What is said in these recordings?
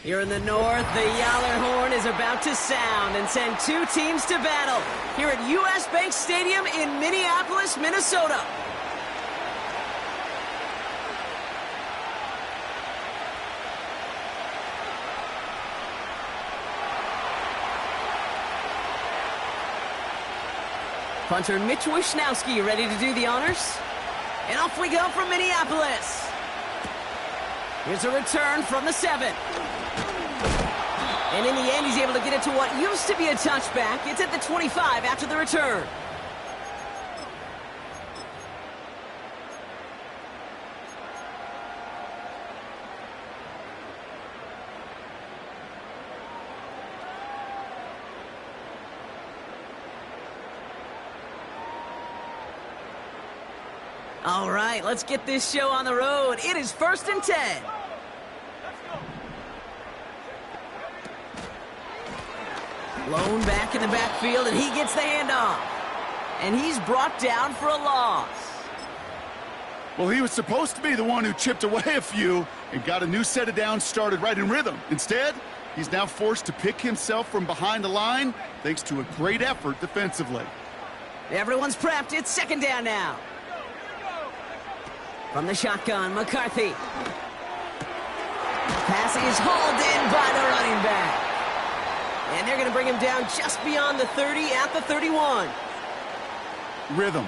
Here in the north, the Yowler horn is about to sound and send two teams to battle here at U.S. Bank Stadium in Minneapolis, Minnesota. Punter Mitch Wishnowski ready to do the honors. And off we go from Minneapolis. Here's a return from the 7. And in the end, he's able to get it to what used to be a touchback. It's at the 25 after the return. All right, let's get this show on the road. It is 1st and 10. Blown back in the backfield, and he gets the handoff. And he's brought down for a loss. Well, he was supposed to be the one who chipped away a few and got a new set of downs started right in rhythm. Instead, he's now forced to pick himself from behind the line thanks to a great effort defensively. Everyone's prepped. It's 2nd down now. From the shotgun, McCarthy. Pass is hauled in by the running back. And they're going to bring him down just beyond the 30 at the 31. Rhythm.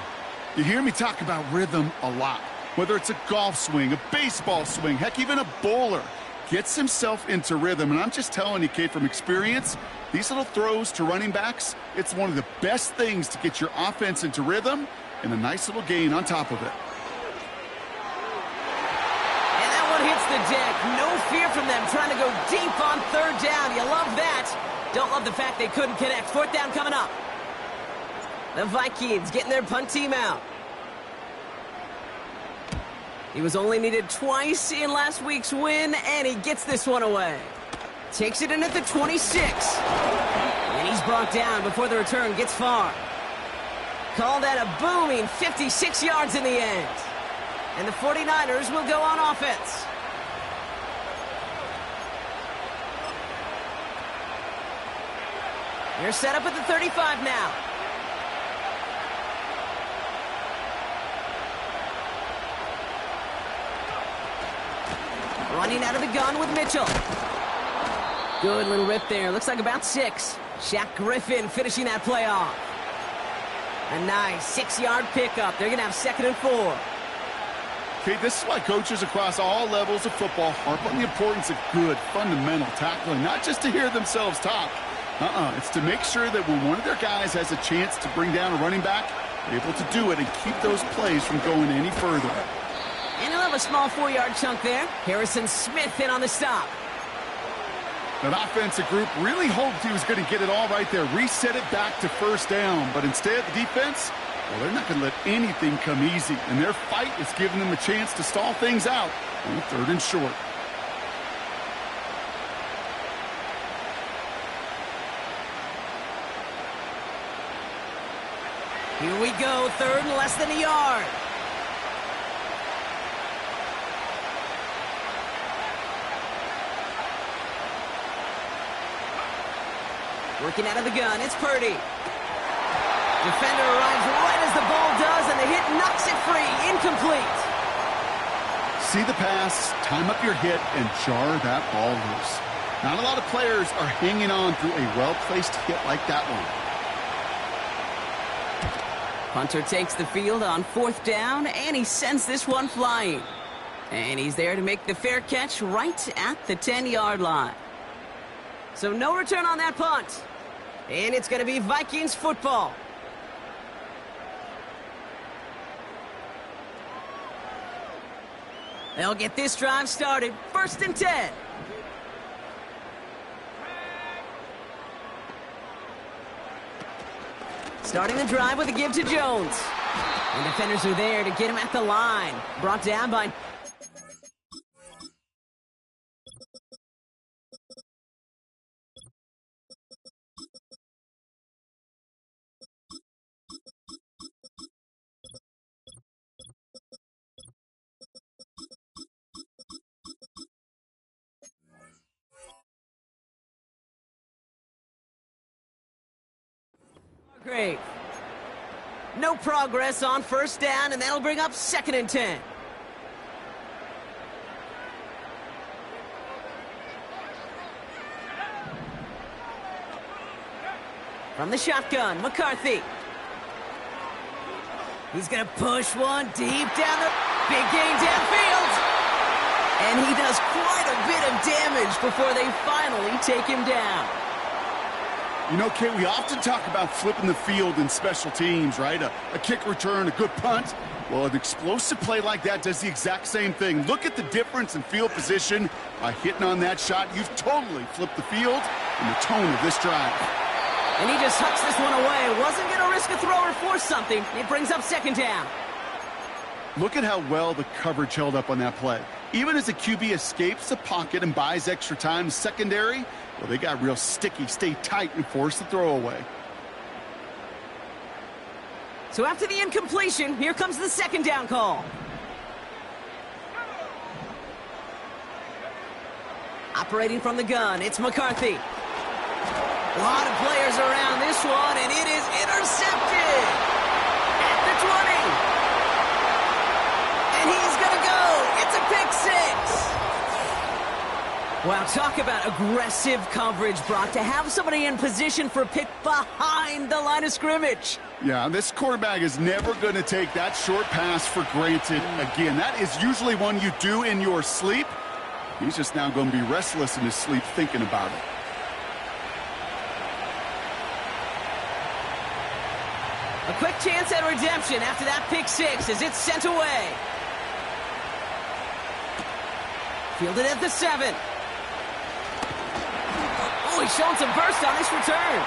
You hear me talk about rhythm a lot. Whether it's a golf swing, a baseball swing, heck, even a bowler gets himself into rhythm. And I'm just telling you, Kate, from experience, these little throws to running backs, it's one of the best things to get your offense into rhythm and a nice little gain on top of it. And that one hits the deck. No fear from them trying to go deep on 3rd down. You love that. Don't love the fact they couldn't connect. 4th down coming up. The Vikings getting their punt team out. He was only needed twice in last week's win, and he gets this one away. Takes it in at the 26. And he's brought down before the return gets far. Call that a booming 56 yards in the end. And the 49ers will go on offense. They're set up at the 35 now. Running out of the gun with Mitchell. Good little rip there. Looks like about 6. Shaq Griffin finishing that play off. A nice 6-yard pickup. They're going to have 2nd and 4. Okay, this is why coaches across all levels of football harp on the importance of good, fundamental tackling, not just to hear themselves talk. It's to make sure that when one of their guys has a chance to bring down a running back, they're able to do it and keep those plays from going any further. And he'll have a small 4-yard chunk there. Harrison Smith in on the stop. That offensive group really hoped he was going to get it all right there, reset it back to 1st down. But instead, the defense, well, they're not going to let anything come easy. And their fight is giving them a chance to stall things out on 3rd and short. Here we go, 3rd and less than a yard. Working out of the gun, it's Purdy. Defender arrives right as the ball does, and the hit knocks it free. Incomplete. See the pass, time up your hit, and jar that ball loose. Not a lot of players are hanging on through a well-placed hit like that one. Punter takes the field on 4th down, and he sends this one flying. And he's there to make the fair catch right at the 10-yard line. So no return on that punt. And it's going to be Vikings football. They'll get this drive started. 1st and 10. Starting the drive with a give to Jones. And defenders are there to get him at the line. Brought down by Great. No progress on first down, and that'll bring up 2nd and 10. From the shotgun, McCarthy. He's going to push one deep down the big gain downfield. And he does quite a bit of damage before they finally take him down. You know, Kate, we often talk about flipping the field in special teams, right? A kick return, a good punt. Well, an explosive play like that does the exact same thing. Look at the difference in field position. By hitting on that shot, you've totally flipped the field and the tone of this drive. And he just hucks this one away. Wasn't going to risk a throw or force something. It brings up 2nd down. Look at how well the coverage held up on that play. Even as the QB escapes the pocket and buys extra time secondary, well, they got real sticky, stay tight, and force the throw away. So after the incompletion, here comes the 2nd down call. Operating from the gun, it's McCarthy. A lot of players around this one, and it is intercepted at the 20. And he's going to go. It's a pick 6. Wow, talk about aggressive coverage, Brock, to have somebody in position for a pick behind the line of scrimmage. Yeah, this quarterback is never going to take that short pass for granted again. That is usually one you do in your sleep. He's just now going to be restless in his sleep thinking about it. A quick chance at redemption after that pick 6 as it's sent away. Fielded at the 7. Oh, he's showing some burst on this return.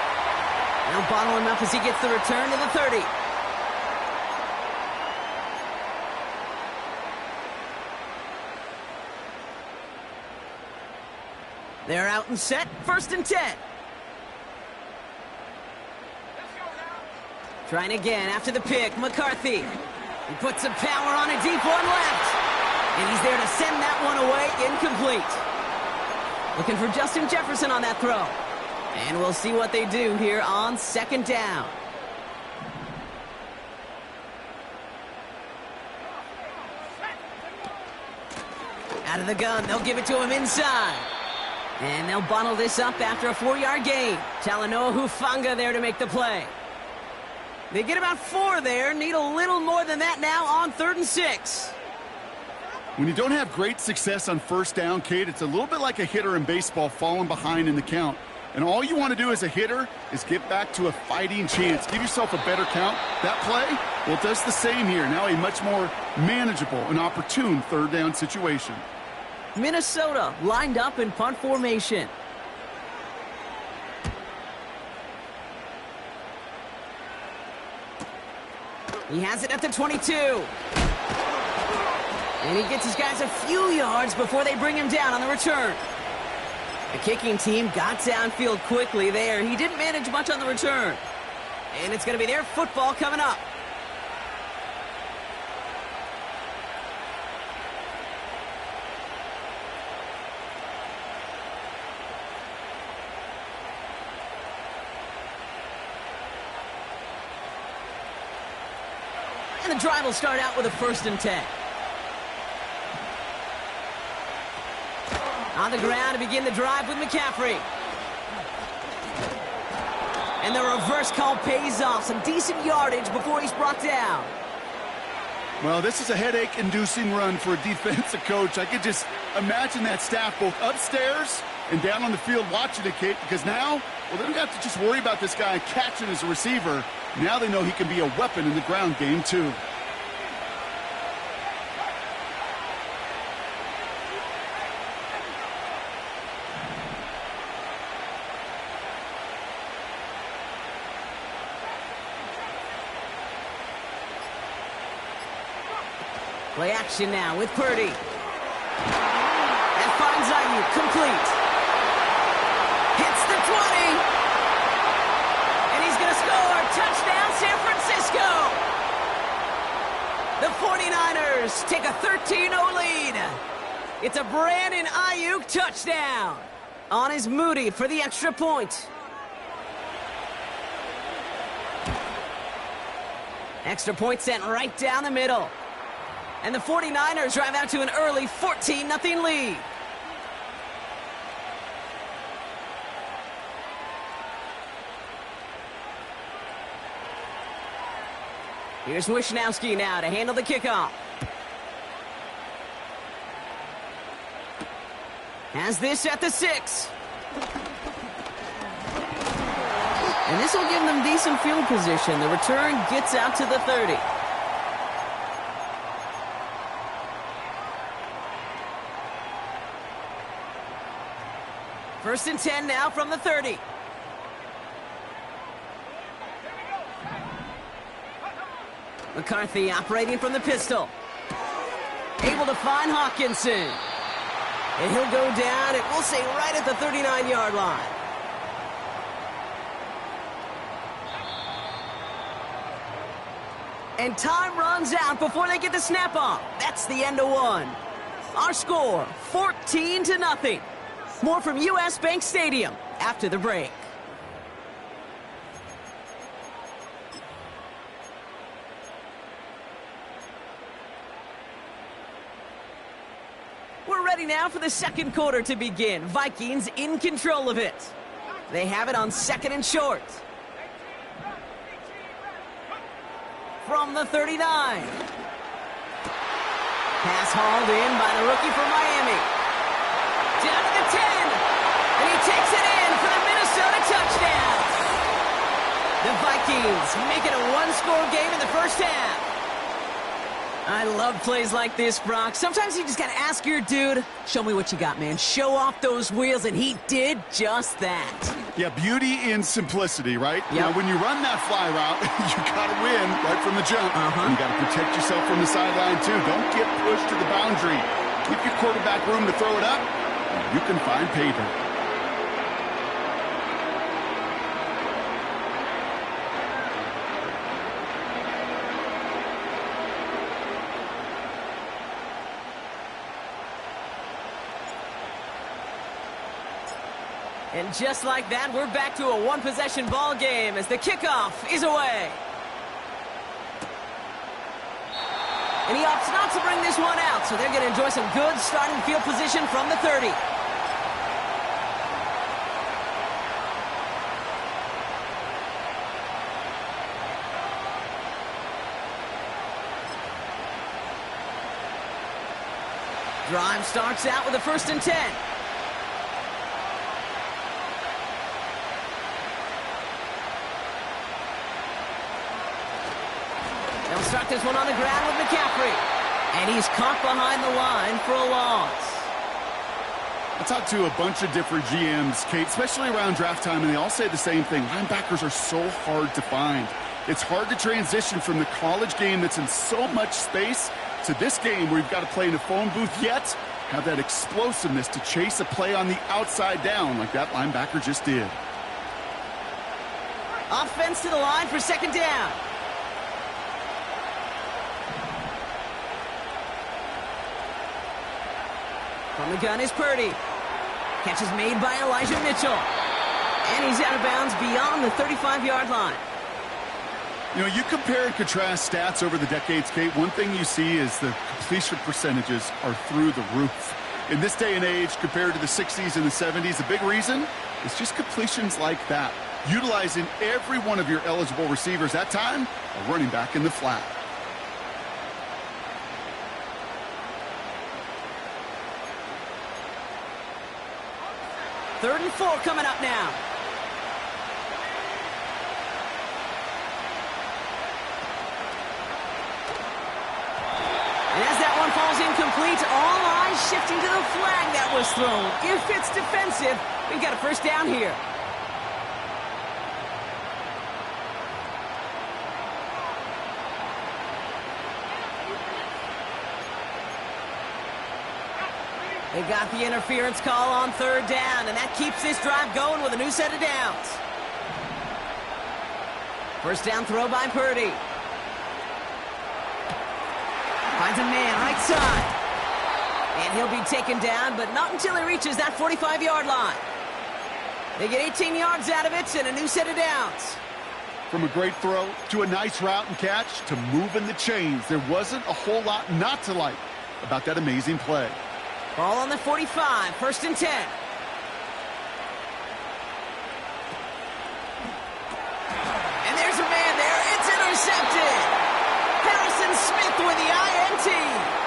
Now bottle him up as he gets the return to the 30. They're out and set. 1st and 10. Trying again after the pick, McCarthy. He puts some power on a deep one left. And he's there to send that one away, incomplete. Looking for Justin Jefferson on that throw. And we'll see what they do here on 2nd down. Out of the gun, they'll give it to him inside. And they'll bottle this up after a 4-yard gain. Talanoa Hufanga there to make the play. They get about 4 there, need a little more than that now on 3rd and 6. When you don't have great success on first down, Kate, it's a little bit like a hitter in baseball falling behind in the count. And all you want to do as a hitter is get back to a fighting chance. Give yourself a better count. That play, well, it does the same here. Now a much more manageable and opportune 3rd down situation. Minnesota lined up in punt formation. He has it at the 22. And he gets his guys a few yards before they bring him down on the return. The kicking team got downfield quickly there. He didn't manage much on the return. And it's going to be their football coming up. And the drive will start out with a 1st and 10. On the ground to begin the drive with McCaffrey. And the reverse call pays off. Some decent yardage before he's brought down. Well, this is a headache-inducing run for a defensive coach. I could just imagine that staff both upstairs and down on the field watching it, Kate, because now, well, they don't have to just worry about this guy catching as a receiver. Now they know he can be a weapon in the ground game, too. Play action now with Purdy. And finds Ayuk, complete. Hits the 20. And he's going to score. Touchdown, San Francisco. The 49ers take a 13-0 lead. It's a Brandon Ayuk touchdown. On is Moody for the extra point. Extra point sent right down the middle. And the 49ers drive out to an early 14-0 lead. Here's Wishnowski now to handle the kickoff. Has this at the 6. And this will give them decent field position. The return gets out to the 30. First and 10 now from the 30. McCarthy operating from the pistol. Able to find Hawkinson. And he'll go down, and we'll say right at the 39-yard line. And time runs out before they get the snap off. That's the end of one. Our score, 14-0. More from U.S. Bank Stadium after the break. We're ready now for the second quarter to begin. Vikings in control of it. They have it on 2nd and short. From the 39. Pass hauled in by the rookie from Miami. Down to the 10. And he takes it in for the Minnesota touchdown. The Vikings make it a one-score game in the first half. I love plays like this, Brock. Sometimes you just got to ask your dude, show me what you got, man. Show off those wheels, and he did just that. Yeah, beauty in simplicity, right? Yep. Now, when you run that fly route, you got to win right from the jump. And you got to protect yourself from the sideline, too. Don't get pushed to the boundary. Give your quarterback room to throw it up, and you can find pay dirt. And just like that, we're back to a one-possession ball game as the kickoff is away. And he opts not to bring this one out, so they're going to enjoy some good starting field position from the 30. Drive starts out with a 1st and 10. They'll start this one on the ground with McCaffrey. And he's caught behind the line for a loss. I talked to a bunch of different GMs, Kate, especially around draft time, and they all say the same thing. Linebackers are so hard to find. It's hard to transition from the college game that's in so much space to this game where you've got to play in a phone booth, yet have that explosiveness to chase a play on the outside down like that linebacker just did. Offense to the line for 2nd down. From the gun is Purdy. Catch is made by Elijah Mitchell. And he's out of bounds beyond the 35-yard line. You know, you compare and contrast stats over the decades, Kate. One thing you see is the completion percentages are through the roof. In this day and age, compared to the 60s and the 70s, the big reason is just completions like that. Utilizing every one of your eligible receivers. That time, a running back in the flat. Third and 4 coming up now. And as that one falls incomplete, all eyes shifting to the flag that was thrown. If it's defensive, we've got a 1st down here. They got the interference call on 3rd down, and that keeps this drive going with a new set of downs. 1st down throw by Purdy. Finds a man right side. And he'll be taken down, but not until he reaches that 45-yard line. They get 18 yards out of it and a new set of downs. From a great throw to a nice route and catch to moving the chains, there wasn't a whole lot not to like about that amazing play. Ball on the 45, 1st and 10. And there's a man there. It's intercepted. Harrison Smith with the INT.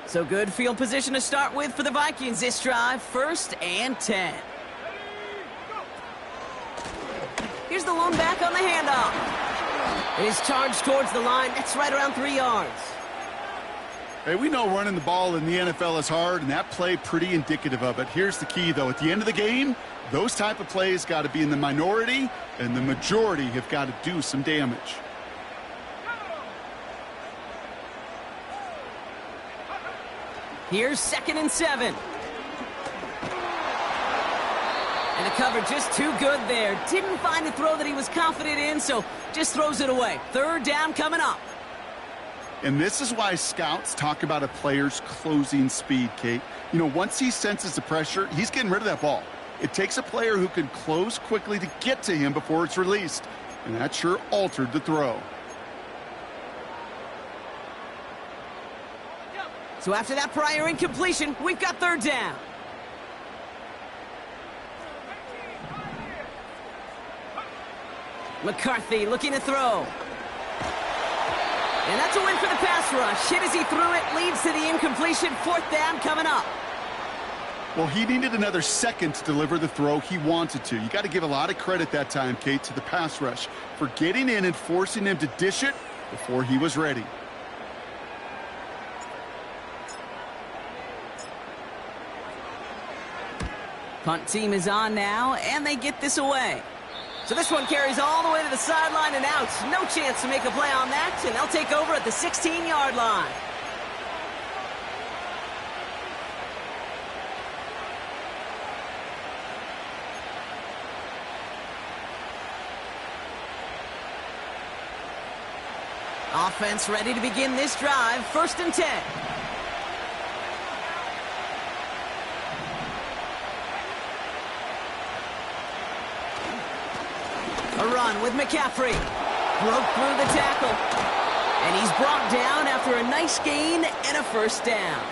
So good field position to start with for the Vikings this drive. 1st and 10. Here's the lone back on the handoff. It is charged towards the line. That's right around 3 yards. Hey, we know running the ball in the NFL is hard, and that play pretty indicative of it. Here's the key, though. At the end of the game, those type of plays got to be in the minority, and the majority have got to do some damage. Here's 2nd and 7. And the cover just too good there. Didn't find a throw that he was confident in, so just throws it away. 3rd down coming up. And this is why scouts talk about a player's closing speed, Kate. You know, once he senses the pressure, he's getting rid of that ball. It takes a player who can close quickly to get to him before it's released. And that sure altered the throw. So after that prior incompletion, we've got 3rd down. McCarthy looking to throw. And that's a win for the pass rush. Hit as he threw it, leads to the incompletion. 4th down coming up. Well, he needed another second to deliver the throw he wanted to. You got to give a lot of credit that time, Kate, to the pass rush for getting in and forcing him to dish it before he was ready. Punt team is on now, and they get this away. So this one carries all the way to the sideline and out. No chance to make a play on that, and they'll take over at the 16-yard line. Offense ready to begin this drive. 1st and 10. A run with McCaffrey. Broke through the tackle. And he's brought down after a nice gain and a 1st down.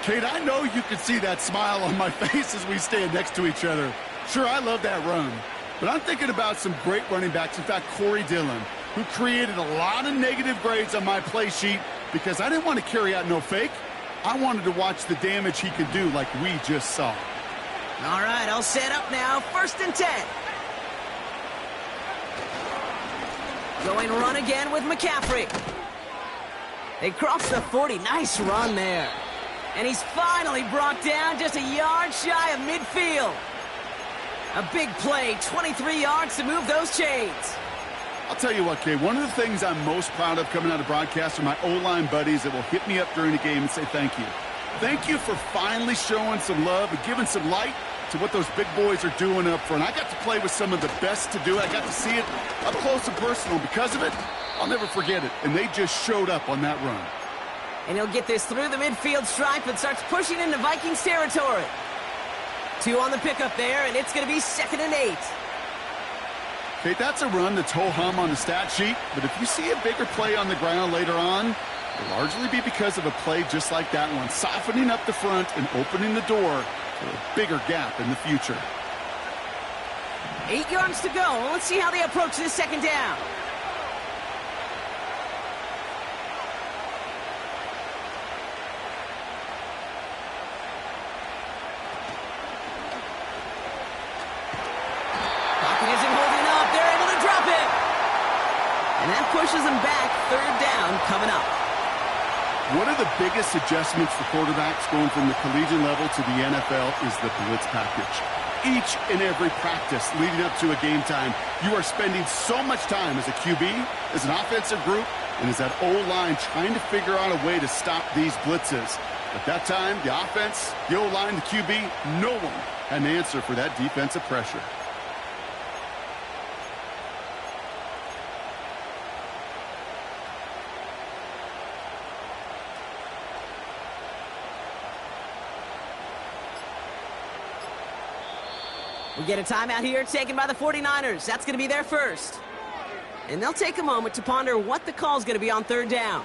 Kate, I know you can see that smile on my face as we stand next to each other. Sure, I love that run. But I'm thinking about some great running backs. In fact, Corey Dillon, who created a lot of negative grades on my play sheet because I didn't want to carry out no fake. I wanted to watch the damage he could do like we just saw. All right, I'll set up now. 1st and 10. Going run again with McCaffrey. They cross the 40. Nice run there. And he's finally brought down just a yard shy of midfield. A big play, 23 yards to move those chains. I'll tell you what, Kay, one of the things I'm most proud of coming out of broadcast are my O-line buddies that will hit me up during the game and say thank you. Thank you for finally showing some love and giving some light to what those big boys are doing up front. I got to play with some of the best to do it. I got to see it up close and personal. Because of it, I'll never forget it. And they just showed up on that run. And he'll get this through the midfield stripe and starts pushing into Vikings territory. 2 on the pickup there, and it's going to be 2nd and 8. Okay, that's a run that's ho-hum on the stat sheet, but if you see a bigger play on the ground later on, it'll largely be because of a play just like that one, softening up the front and opening the door for a bigger gap in the future. 8 yards to go. Let's see how they approach this 2nd down. Pocket isn't holding up. They're able to drop it. And that pushes them back. 3rd down coming up. One of the biggest adjustments for quarterbacks going from the collegiate level to the NFL is the blitz package. Each and every practice leading up to a game time, you are spending so much time as a QB, as an offensive group, and as that O-line trying to figure out a way to stop these blitzes. At that time, the offense, the O-line, the QB, no one had an answer for that defensive pressure. We get a timeout here taken by the 49ers. That's going to be their first. And they'll take a moment to ponder what the call is going to be on third down.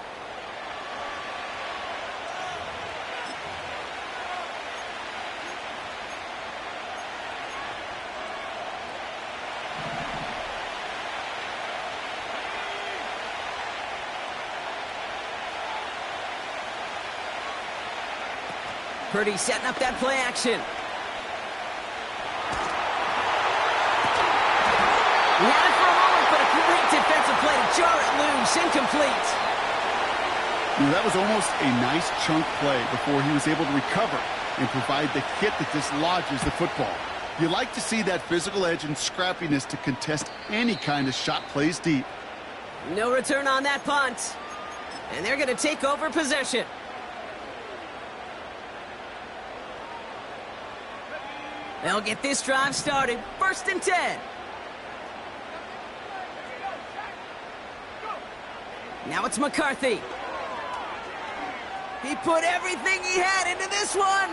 Purdy setting up that play action. He had it for a moment, but a great defensive play to jar it loose. Incomplete. That was almost a nice chunk play before he was able to recover and provide the hit that dislodges the football. You like to see that physical edge and scrappiness to contest any kind of shot plays deep. No return on that punt. And they're going to take over possession. They'll get this drive started. 1st and 10. Now it's McCarthy. He put everything he had into this one.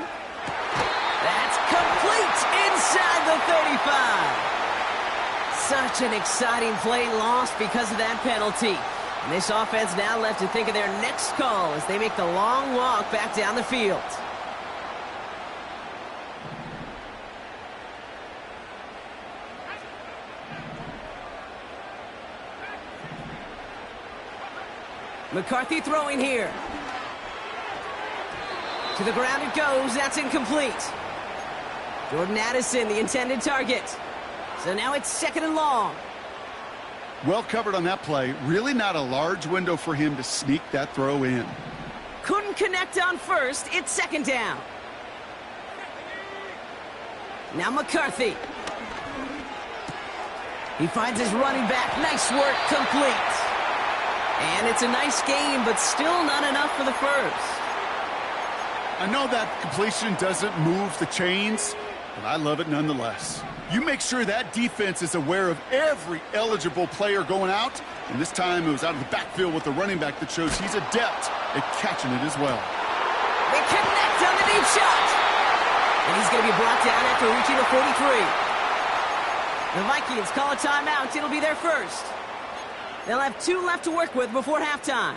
That's complete inside the 35. Such an exciting play lost because of that penalty. And this offense now left to think of their next call as they make the long walk back down the field. McCarthy throwing here. To the ground it goes. That's incomplete. Jordan Addison, the intended target. So now it's 2nd and long. Well covered on that play. Really not a large window for him to sneak that throw in. Couldn't connect on first. It's 2nd down. Now McCarthy. He finds his running back. Nice work. Complete. And it's a nice game, but still not enough for the first. I know that completion doesn't move the chains, but I love it nonetheless. You make sure that defense is aware of every eligible player going out, and this time it was out of the backfield with the running back that shows he's adept at catching it as well. They connect on the deep shot. And he's going to be brought down after reaching the 43. The Vikings call a timeout. It'll be their first. They'll have 2 left to work with before halftime.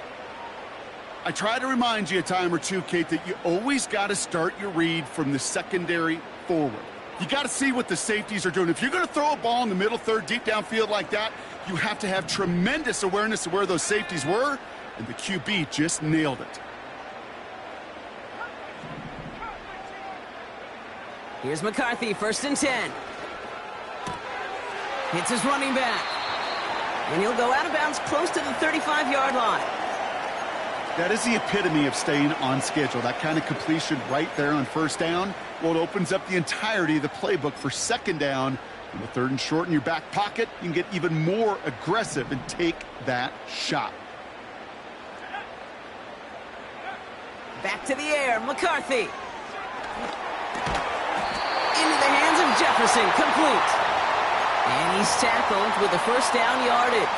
I try to remind you a time or two, Kate, that you always got to start your read from the secondary forward. You got to see what the safeties are doing. If you're going to throw a ball in the middle third, deep downfield like that, you have to have tremendous awareness of where those safeties were, and the QB just nailed it. Here's McCarthy, 1st and 10. Hits his running back. And he'll go out of bounds close to the 35-yard line. That is the epitome of staying on schedule. That kind of completion right there on 1st down. Well, it opens up the entirety of the playbook for 2nd down. And with 3rd and short in your back pocket, you can get even more aggressive and take that shot. Back to the air, McCarthy. Into the hands of Jefferson, complete. And he's tackled with the 1st down yardage.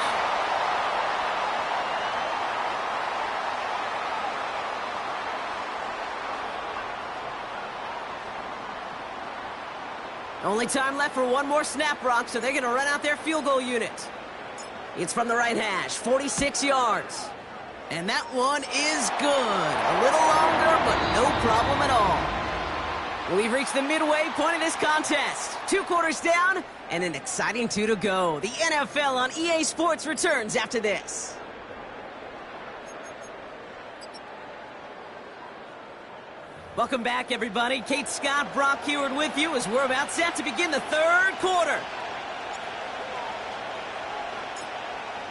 Only time left for one more snap, Brock, so they're going to run out their field goal unit. It's from the right hash, 46 yards. And that one is good. A little longer, but no problem at all. We've reached the midway point of this contest. 2 quarters down and an exciting 2 to go. The NFL on EA Sports returns after this. Welcome back, everybody. Kate Scott, Brock Heward with you as we're about set to begin the 3rd quarter.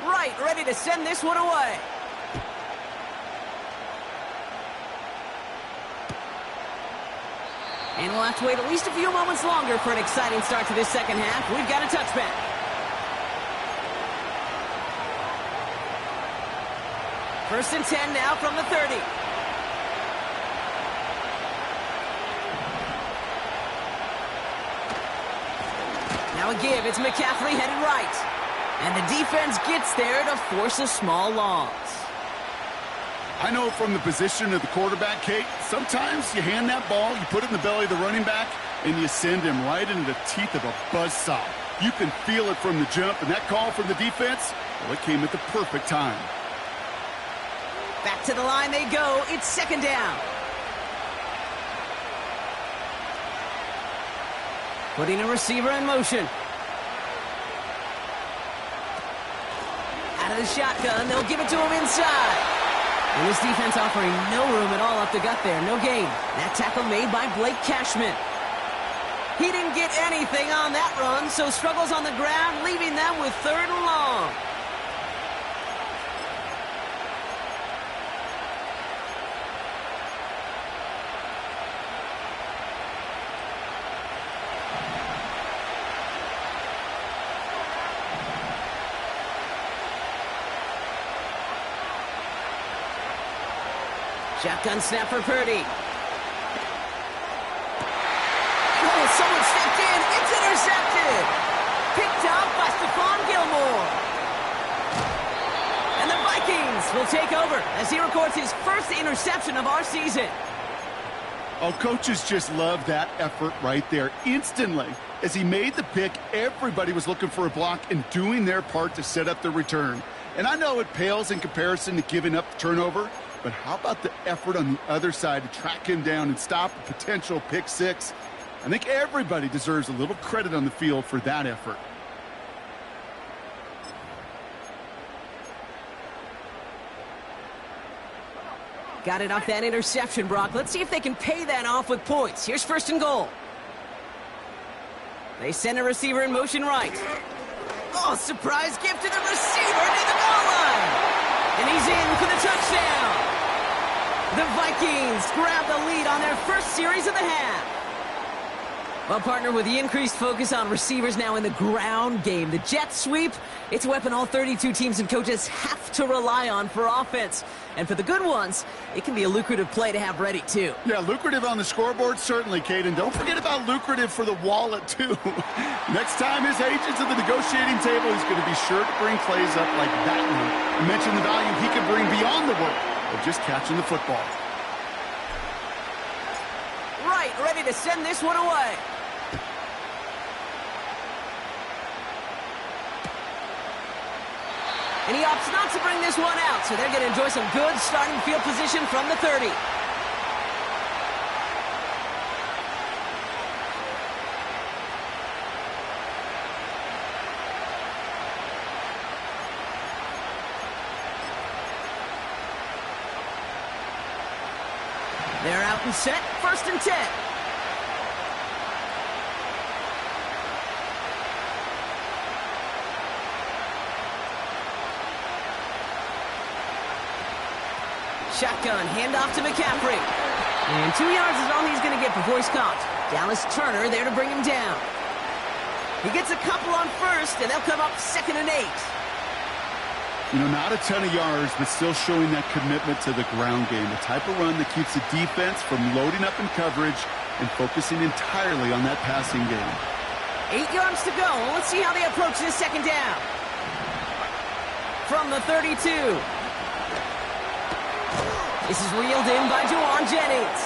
Right, ready to send this one away. And we'll have to wait at least a few moments longer for an exciting start to this 2nd half. We've got a touchback. First and 10 now from the 30. Now a give. It's McCaffrey headed right. And the defense gets there to force a small loss. I know from the position of the quarterback, Kate, sometimes you hand that ball, you put it in the belly of the running back, and you send him right into the teeth of a buzzsaw. You can feel it from the jump, and that call from the defense, well, it came at the perfect time. Back to the line they go. It's second down. Putting a receiver in motion. Out of the shotgun, they'll give it to him inside. And this defense offering no room at all up the gut there. No gain. That tackle made by Blake Cashman. He didn't get anything on that run, so struggles on the ground, leaving them with third and long. Shotgun snap for Purdy. Oh, someone stepped in. It's intercepted. Picked up by Stephon Gilmore. And the Vikings will take over as he records his first interception of our season. Oh, coaches just love that effort right there. Instantly, as he made the pick, everybody was looking for a block and doing their part to set up the return. And I know it pales in comparison to giving up the turnover, but how about the effort on the other side to track him down and stop a potential pick six? I think everybody deserves a little credit on the field for that effort. Got it off that interception, Brock. Let's see if they can pay that off with points. Here's first and goal. They send a receiver in motion right. Oh, surprise gift to the receiver near the goal line. And he's in for the touchdown. The Vikings grab the lead on their first series of the half. Well, partner, with the increased focus on receivers now in the ground game, the jet sweep, it's a weapon all 32 teams and coaches have to rely on for offense. And for the good ones, it can be a lucrative play to have ready, too. Yeah, lucrative on the scoreboard, certainly, Kate. And don't forget about lucrative for the wallet, too. Next time his agent's at the negotiating table, he's going to be sure to bring plays up like that one. You mentioned the value he can bring beyond the work of just catching the football. Right, ready to send this one away. And he opts not to bring this one out, so they're going to enjoy some good starting field position from the 30. They're out and set, first and 10. Shotgun, handoff to McCaffrey. And 2 yards is all he's going to get before he's caught. Dallas Turner there to bring him down. He gets a couple on first, and they'll come up second and 8. You know, not a ton of yards, but still showing that commitment to the ground game. The type of run that keeps the defense from loading up in coverage and focusing entirely on that passing game. 8 yards to go. Let's see how they approach this second down. From the 32. This is reeled in by Juwan Jennings.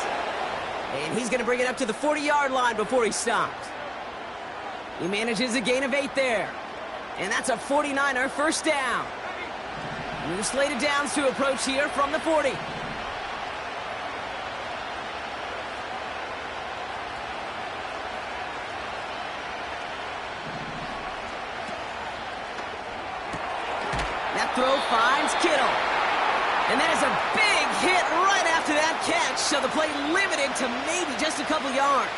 And he's going to bring it up to the 40-yard line before he stopped. He manages a gain of 8 there. And that's a 49er first down. New slated downs to approach here from the 40. That throw finds Kittle. And that is a big hit right after that catch, so the play limited to maybe just a couple yards.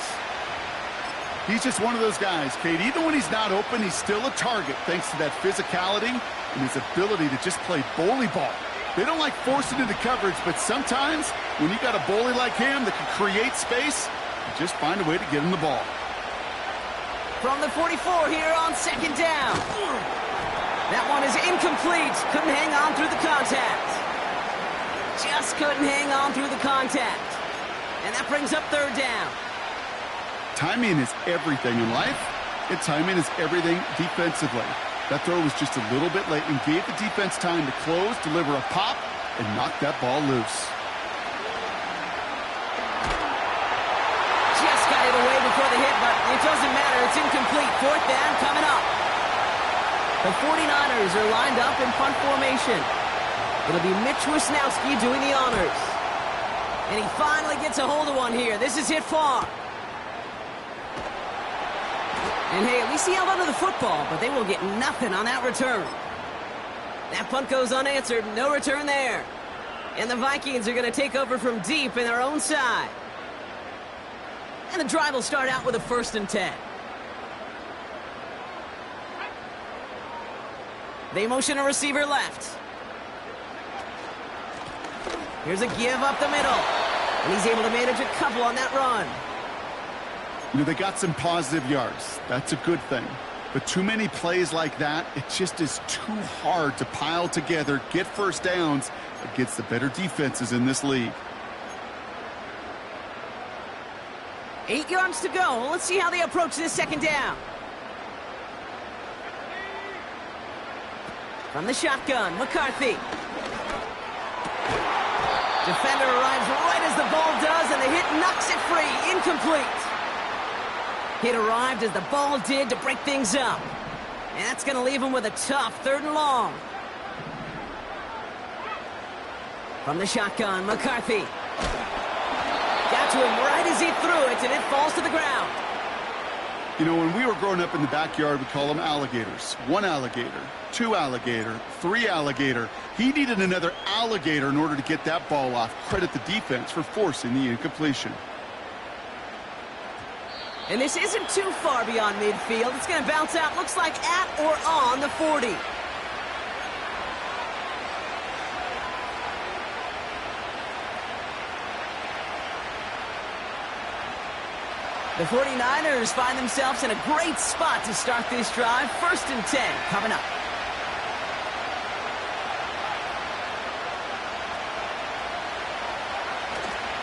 He's just one of those guys, Kate. Even when he's not open, he's still a target thanks to that physicality and his ability to just play bully ball. They don't like forcing into coverage, but sometimes when you got a bully like him that can create space, you just find a way to get him the ball. From the 44 here on second down. That one is incomplete. Couldn't hang on through the contact. Just couldn't hang on through the contact. And that brings up third down. Timing is everything in life, And timing is everything defensively. That throw was just a little bit late and gave the defense time to close, deliver a pop, and knock that ball loose. Just got it away before the hit, but it doesn't matter. It's incomplete. Fourth down coming up. The 49ers are lined up in punt formation. It'll be Mitch Wisnowski doing the honors. And he finally gets a hold of one here. This is hit far. And hey, at least he held onto the football, but they will get nothing on that return. That punt goes unanswered. No return there. And the Vikings are going to take over from deep in their own side. And the drive will start out with a 1st and 10. They motion a receiver left. Here's a give up the middle. And he's able to manage a couple on that run. You know, they got some positive yards. That's a good thing. But too many plays like that, it just is too hard to pile together, get first downs against the better defenses in this league. 8 yards to go. Let's see how they approach this 2nd down. From the shotgun, McCarthy. Defender arrives right as the ball does, and the hit knocks it free. Incomplete. Hit arrived as the ball did to break things up. And that's going to leave him with a tough 3rd and long. From the shotgun, McCarthy. Got to him right as he threw it, and it falls to the ground. You know, when we were growing up in the backyard, we call them alligators. 1 alligator, 2 alligator, 3 alligator. He needed another alligator in order to get that ball off. Credit the defense for forcing the incompletion. And this isn't too far beyond midfield. It's going to bounce out, looks like at or on the 40. The 49ers find themselves in a great spot to start this drive. 1st and 10 coming up.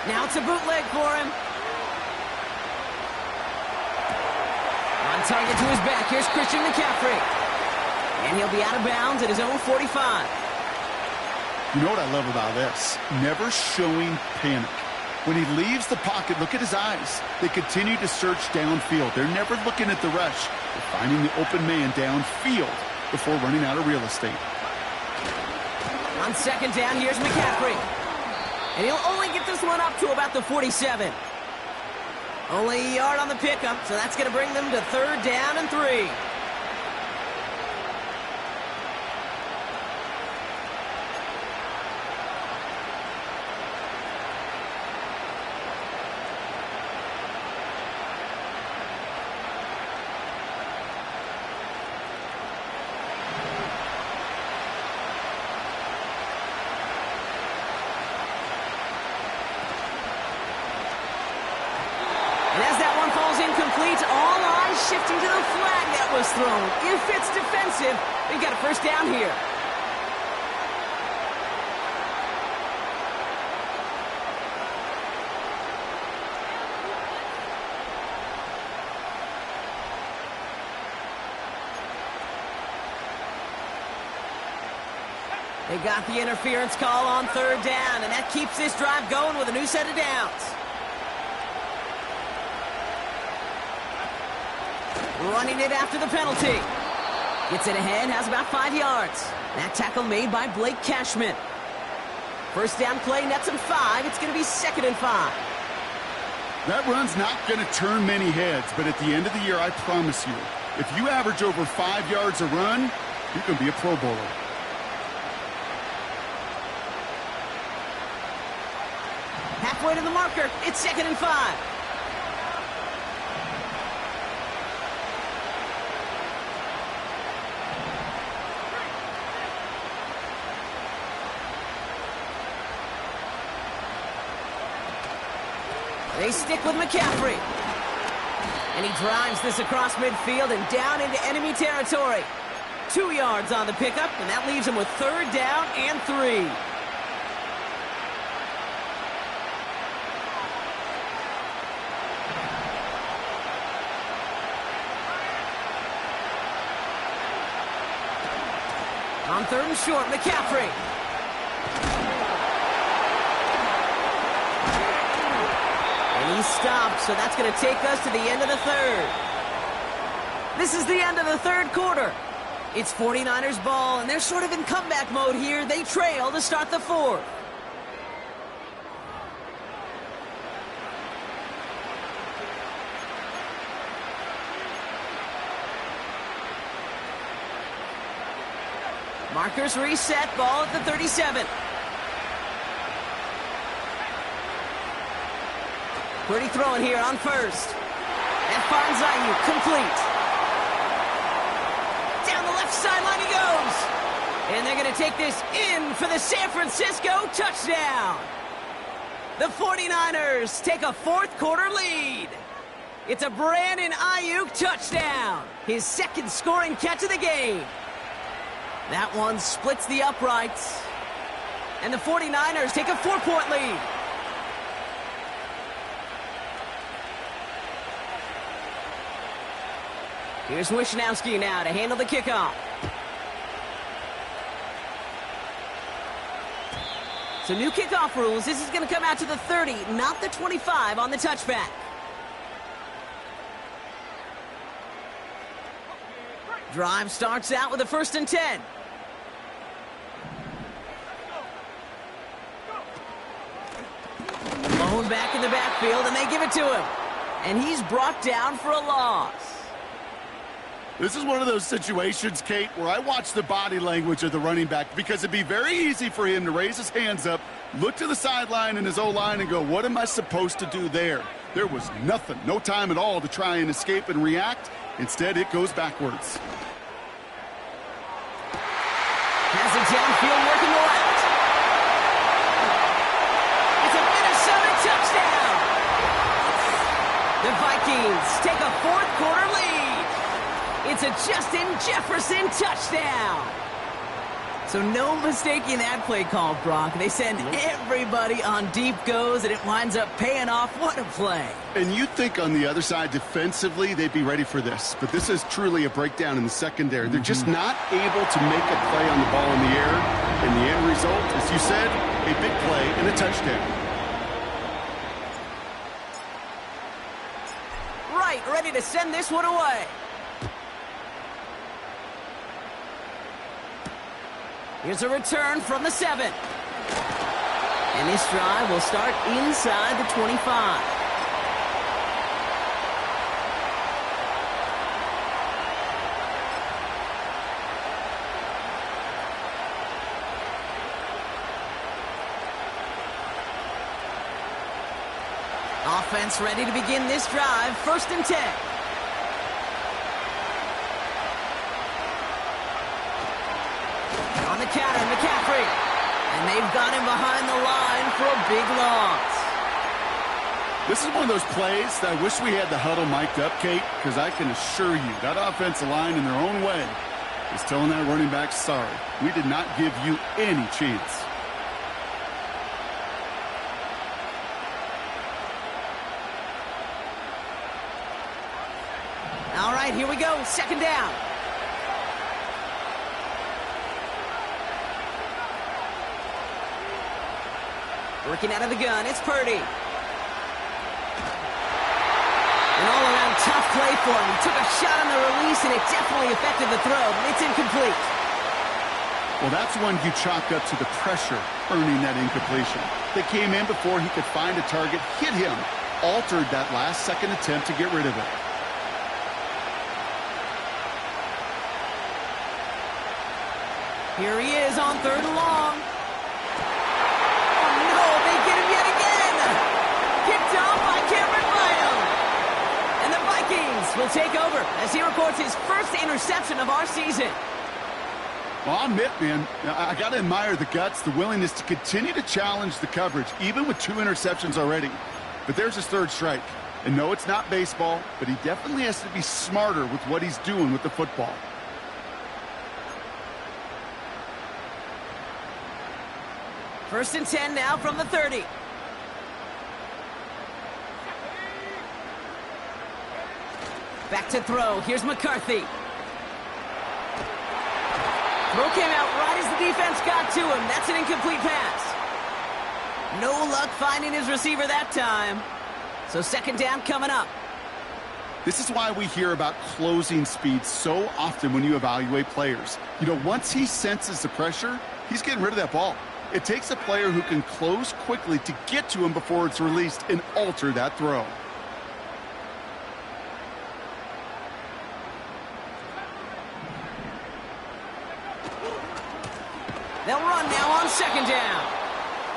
Now it's a bootleg for him. On target to his back. Here's Christian McCaffrey. And he'll be out of bounds at his own 45. You know what I love about this? Never showing panic. When he leaves the pocket, look at his eyes. They continue to search downfield. They're never looking at the rush. They're finding the open man downfield before running out of real estate. On 2nd down, here's McCaffrey. And he'll only get this one up to about the 47. Only a yard on the pickup, so that's going to bring them to 3rd down and 3. And as that one falls incomplete, all eyes shifting to the flag that was thrown. If it's defensive, they've got a 1st down here. They got the interference call on 3rd down, and that keeps this drive going with a new set of downs. Running it after the penalty. Gets it ahead, has about 5 yards. That tackle made by Blake Cashman. 1st down play, nets him 5. It's going to be 2nd and 5. That run's not going to turn many heads, but at the end of the year, I promise you, if you average over 5 yards a run, you can be a Pro Bowler. Halfway to the marker, it's 2nd and 5. They stick with McCaffrey. And he drives this across midfield and down into enemy territory. 2 yards on the pickup, and that leaves him with 3rd down and 3. On 3rd and short, McCaffrey. And he's stopped, so that's going to take us to the end of the 3rd. This is the end of the 3rd quarter. It's 49ers ball, and they're sort of in comeback mode here. They trail to start the 4th. Markers reset, ball at the 37. Pretty throwing here on 1st. And finds Ayuk, complete. Down the left sideline he goes. And they're going to take this in for the San Francisco touchdown. The 49ers take a 4th quarter lead. It's a Brandon Ayuk touchdown. His 2nd scoring catch of the game. That one splits the uprights. And the 49ers take a 4-point lead. Here's Wishnowski now to handle the kickoff. So new kickoff rules. This is going to come out to the 30, not the 25 on the touchback. Drive starts out with a 1st and 10. Lone back in the backfield, and they give it to him. And he's brought down for a loss. This is one of those situations, Kate, where I watch the body language of the running back because it'd be very easy for him to raise his hands up, look to the sideline in his O-line and go, what am I supposed to do there? There was nothing, no time at all to try and escape and react. Instead, it goes backwards. Has it downfield working the left. It's a Minnesota touchdown. The Vikings take a 4th quarter lead. It's a Justin Jefferson touchdown. So no mistaking that play call, Brock. They send everybody on deep goes, and it winds up paying off. What a play. And you'd think on the other side, defensively, they'd be ready for this. But this is truly a breakdown in the secondary. They're just not able to make a play on the ball in the air. And the end result, as you said, a big play and a touchdown. Right, ready to send this one away. Here's a return from the 7. And this drive will start inside the 25. Offense ready to begin this drive. 1st and 10. On the counter, McCaffrey. And they've got him behind the line for a big loss. This is one of those plays that I wish we had the huddle mic'd up, Kate, because I can assure you that offensive line in their own way is telling that running back, sorry, we did not give you any chance. All right, here we go. 2nd down. Working out of the gun, it's Purdy. An all-around tough play for him. He took a shot on the release, and it definitely affected the throw, but it's incomplete. Well, that's one you chalk up to the pressure earning that incompletion. They came in before he could find a target, hit him, altered that last-second attempt to get rid of it. Here he is on 3rd and long. Oh, no, they get him yet again. Picked off by Cameron Bynum. And the Vikings will take over as he records his first interception of our season. Well, I'll admit, man, I got to admire the guts, the willingness to continue to challenge the coverage, even with 2 interceptions already. But there's his 3rd strike. And no, it's not baseball, but he definitely has to be smarter with what he's doing with the football. First and 10 now from the 30. Back to throw. Here's McCarthy. Throw came out right as the defense got to him. That's an incomplete pass. No luck finding his receiver that time. So second down coming up. This is why we hear about closing speed so often when you evaluate players. You know, once he senses the pressure, he's getting rid of that ball. It takes a player who can close quickly to get to him before it's released and alter that throw. They'll run now on second down.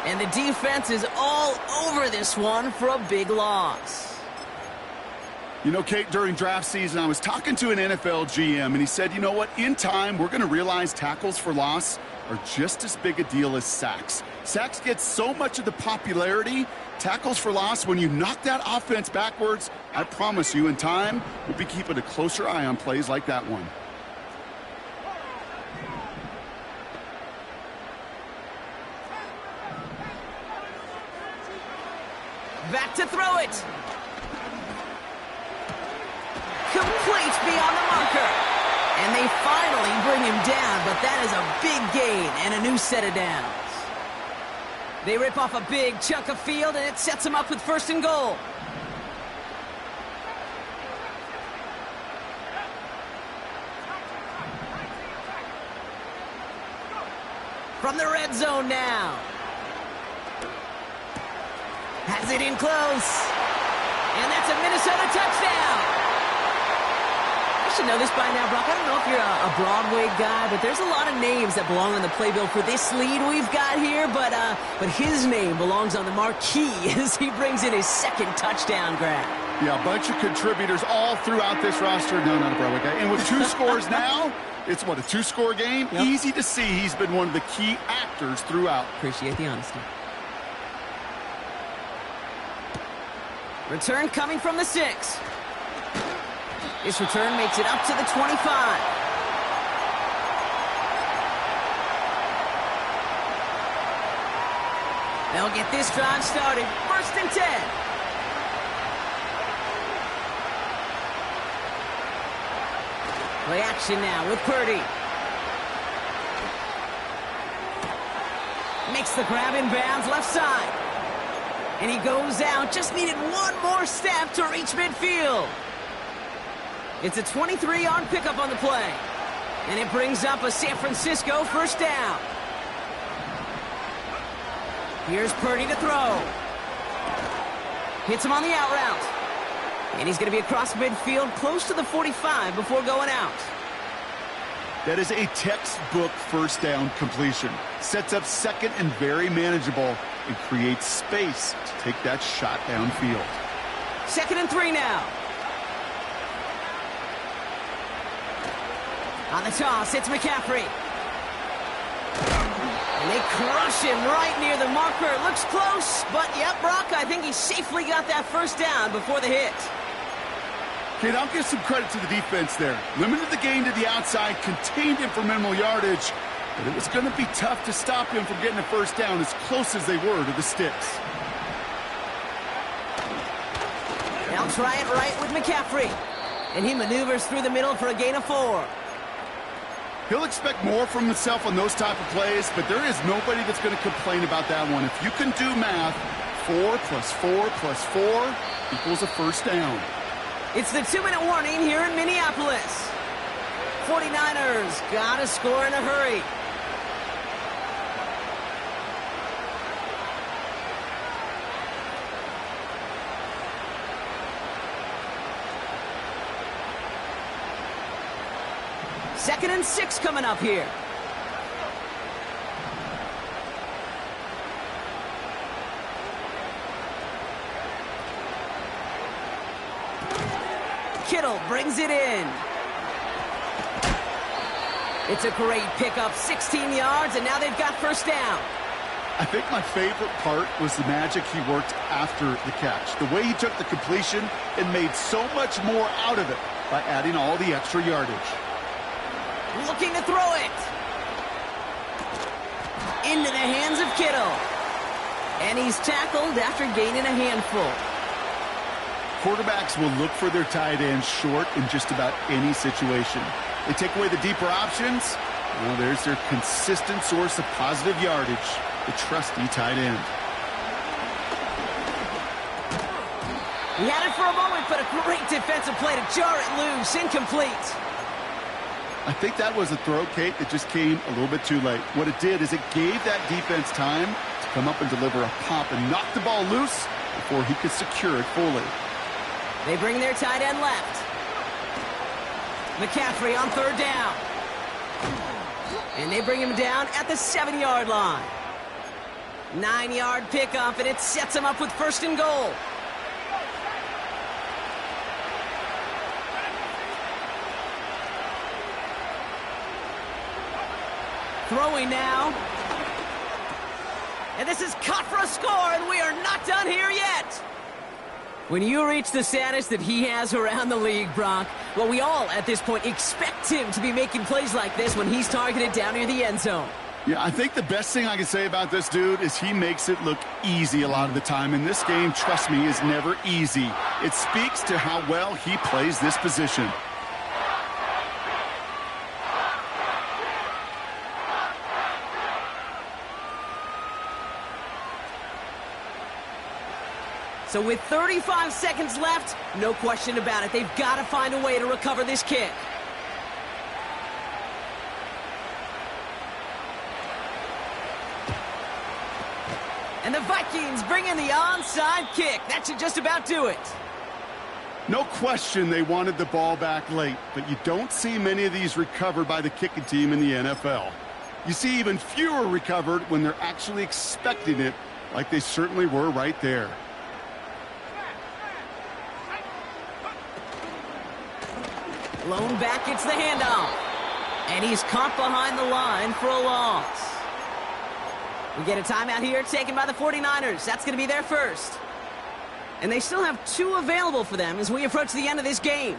And the defense is all over this one for a big loss. You know, Kate, during draft season, I was talking to an NFL GM, and he said, you know what, in time, we're going to realize tackles for loss are just as big a deal as sacks. Sacks get so much of the popularity. Tackles for loss, when you knock that offense backwards, I promise you, in time, we'll be keeping a closer eye on plays like that one. Back to throw it. Complete beyond the marker. And they finally bring him down, but that is a big gain and a new set of downs. They rip off a big chunk of field, and it sets them up with first and goal. From the red zone now. Has it in close. And that's a Minnesota touchdown. I should know this by now, Brock. I don't know if you're a Broadway guy, but there's a lot of names that belong on the playbill for this lead we've got here, but his name belongs on the marquee as he brings in his second touchdown grab. Yeah, a bunch of contributors all throughout this roster. No, not a Broadway guy. And with two scores now, it's what, a two-score game? Yep. Easy to see he's been one of the key actors throughout. Appreciate the honesty. Return coming from the 6. This return makes it up to the 25. They'll get this drive started. First and 10. Play action now with Purdy. Makes the grab in bounds left side. And he goes out. Just needed one more step to reach midfield. It's a 23-yard pickup on the play. And it brings up a San Francisco first down. Here's Purdy to throw. Hits him on the out route. And he's going to be across midfield close to the 45 before going out. That is a textbook first down completion. Sets up second and very manageable and creates space to take that shot downfield. 2nd and 3 now. On the toss, it's McCaffrey. And they crush him right near the marker. Looks close, but yep, Brock, I think he safely got that first down before the hit. Kid, I'll give some credit to the defense there. Limited the gain to the outside, contained him for minimal yardage, but it was going to be tough to stop him from getting a first down as close as they were to the sticks. They'll try it right with McCaffrey. And he maneuvers through the middle for a gain of 4. He'll expect more from himself on those type of plays, but there is nobody that's going to complain about that one. If you can do math, 4 plus 4 plus 4 equals a first down. It's the 2-minute warning here in Minneapolis. 49ers got to score in a hurry. Second and 6 coming up here. Kittle brings it in. It's a great pickup, 16 yards, and now they've got first down. I think my favorite part was the magic he worked after the catch. The way he took the completion and made so much more out of it by adding all the extra yardage. Looking to throw it. Into the hands of Kittle. And he's tackled after gaining a handful. Quarterbacks will look for their tight ends short in just about any situation. They take away the deeper options, Well, there's their consistent source of positive yardage, the trusty tight end. He had it for a moment, but a great defensive play to jar it loose. Incomplete. I think that was a throw, Kate, that just came a little bit too late. What it did is it gave that defense time to come up and deliver a pop and knock the ball loose before he could secure it fully. They bring their tight end left. McCaffrey on third down. And they bring him down at the 7-yard line. 9-yard pickup, and it sets him up with first and goal. Throwing now. And this is caught for a score, and we are not done here yet. When you reach the status that he has around the league, Brock, well, we all at this point expect him to be making plays like this when he's targeted down near the end zone. Yeah, I think the best thing I can say about this dude is he makes it look easy a lot of the time. And this game, trust me, is never easy. It speaks to how well he plays this position. So with 35 seconds left, no question about it. They've got to find a way to recover this kick. And the Vikings bring in the onside kick. That should just about do it. No question they wanted the ball back late, but you don't see many of these recovered by the kicking team in the NFL. You see even fewer recovered when they're actually expecting it, like they certainly were right there. Blown back, it's the handoff. And he's caught behind the line for a loss. We get a timeout here taken by the 49ers. That's going to be their first. And they still have 2 available for them as we approach the end of this game.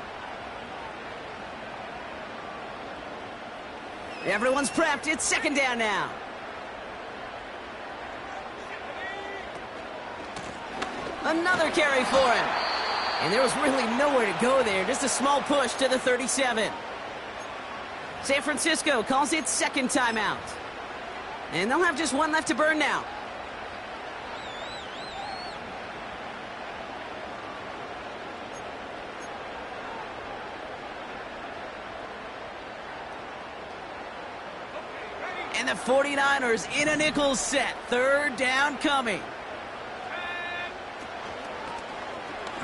Everyone's prepped. It's second down now. Another carry for him. And there was really nowhere to go there. Just a small push to the 37. San Francisco calls it second timeout. And they'll have just 1 left to burn now. And the 49ers in a nickel set. Third down coming.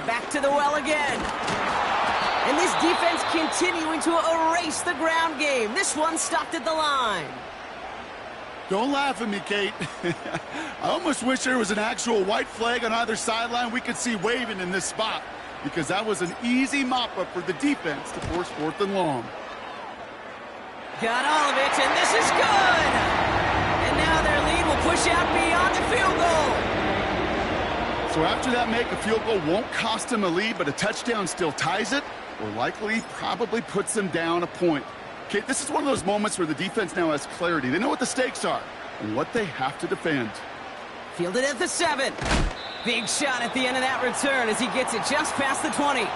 Back to the well again. And this defense continuing to erase the ground game. This one stopped at the line. Don't laugh at me, Kate. I almost wish there was an actual white flag on either sideline we could see waving in this spot, because that was an easy mop-up for the defense to force 4th and long. Got all of it, and this is good. And now their lead will push out beyond the field goal. So after that make, a field goal won't cost them a lead, but a touchdown still ties it, or likely probably puts them down a point. Okay, this is one of those moments where the defense now has clarity. They know what the stakes are and what they have to defend. Fielded at the 7. Big shot at the end of that return as he gets it just past the 20.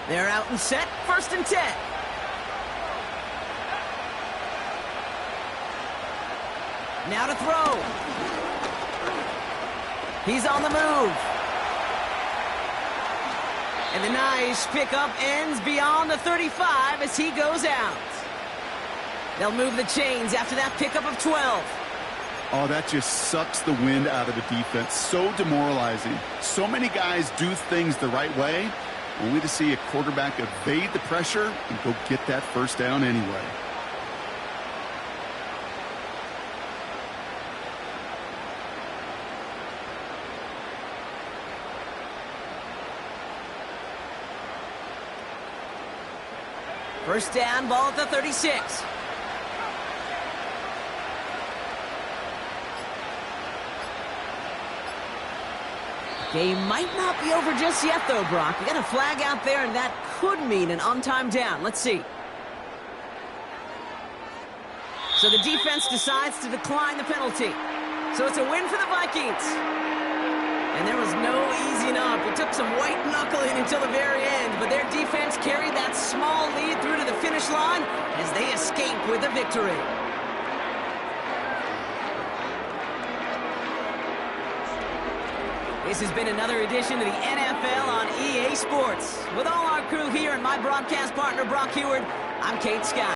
They're out and set, 1st and 10. Now to throw. He's on the move. And the nice pickup ends beyond the 35 as he goes out. They'll move the chains after that pickup of 12. Oh, that just sucks the wind out of the defense. So demoralizing. So many guys do things the right way, only to see a quarterback evade the pressure and go get that first down anyway. First down, ball at the 36. Game might not be over just yet, though, Brock. We got a flag out there, and that could mean an on-time down. Let's see. So the defense decides to decline the penalty. So it's a win for the Vikings. And there was no easing up. It took some white knuckling until the very end, but their defense carried that small lead through to the finish line as they escape with a victory. This has been another edition of the NFL on EA Sports. With all our crew here and my broadcast partner, Brock Heward, I'm Kate Scott.